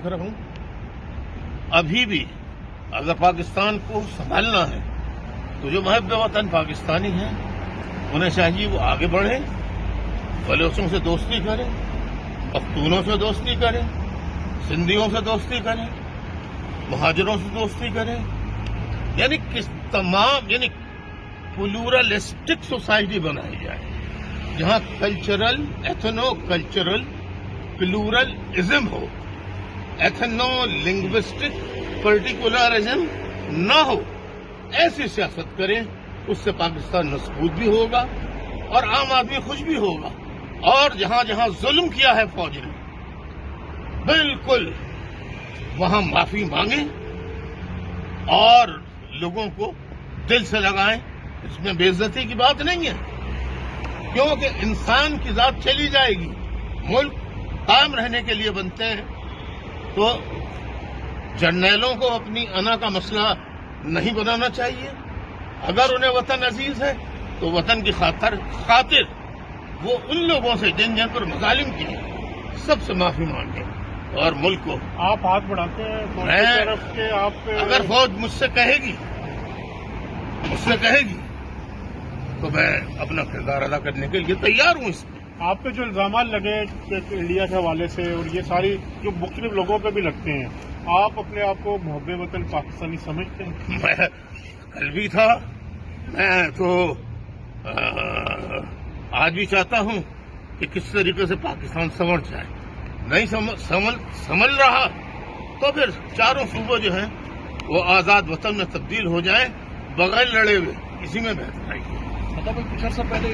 हूं, अभी भी अगर पाकिस्तान को संभालना है तो जो महब वतन पाकिस्तानी हैं उन्हें चाहिए वो आगे बढ़े, बलोचों से दोस्ती करें, पख्तूनों से दोस्ती करें, सिंधियों से दोस्ती करें, मुहाजिरों से दोस्ती करें, यानी प्लूरलिस्टिक सोसाइटी बनाई जाए जहां कल्चरल, एथनो कल्चरल प्लूरलिज्म हो, एथनो लिंग्विस्टिक पर्टिकुलरिज्म न हो। ऐसी सियासत करें, उससे पाकिस्तान मजबूत भी होगा और आम आदमी खुश भी होगा। और जहां जहां जुल्म किया है फौज ने, बिल्कुल वहां माफी मांगे और लोगों को दिल से लगाएं। इसमें बेइज्जती की बात नहीं है, क्योंकि इंसान की जात चली जाएगी। मुल्क कायम रहने के लिए बनते हैं तो जर्नैलों को अपनी अना का मसला नहीं बनाना चाहिए। अगर उन्हें वतन अजीज है तो वतन की खातिर वो उन लोगों से जिन पर मजालिम किए सबसे माफी मांगे और मुल्क को। आप हाथ बढ़ाते हैं फौज की तरफ के, आप अगर फौज मुझसे कहेगी तो मैं अपना किरदार अदा करने के लिए तैयार हूं। इसमें आप पे जो इल्जाम लगे इंडिया के हवाले से और ये सारी जो मुख्तलिफ लोगों पे भी लगते हैं, आप अपने आप को मुहब्बे वतन पाकिस्तानी समझते हैं? मैं कल भी था, मैं तो आज भी चाहता हूं कि किस तरीके से पाकिस्तान संभल जाए। नहीं संभल रहा तो फिर चारों सूबे जो हैं वो आजाद वतन में तब्दील हो जाए, बगैर लड़े हुए। इसी में बेहतर है। मतलब कुछ अर्सा पहले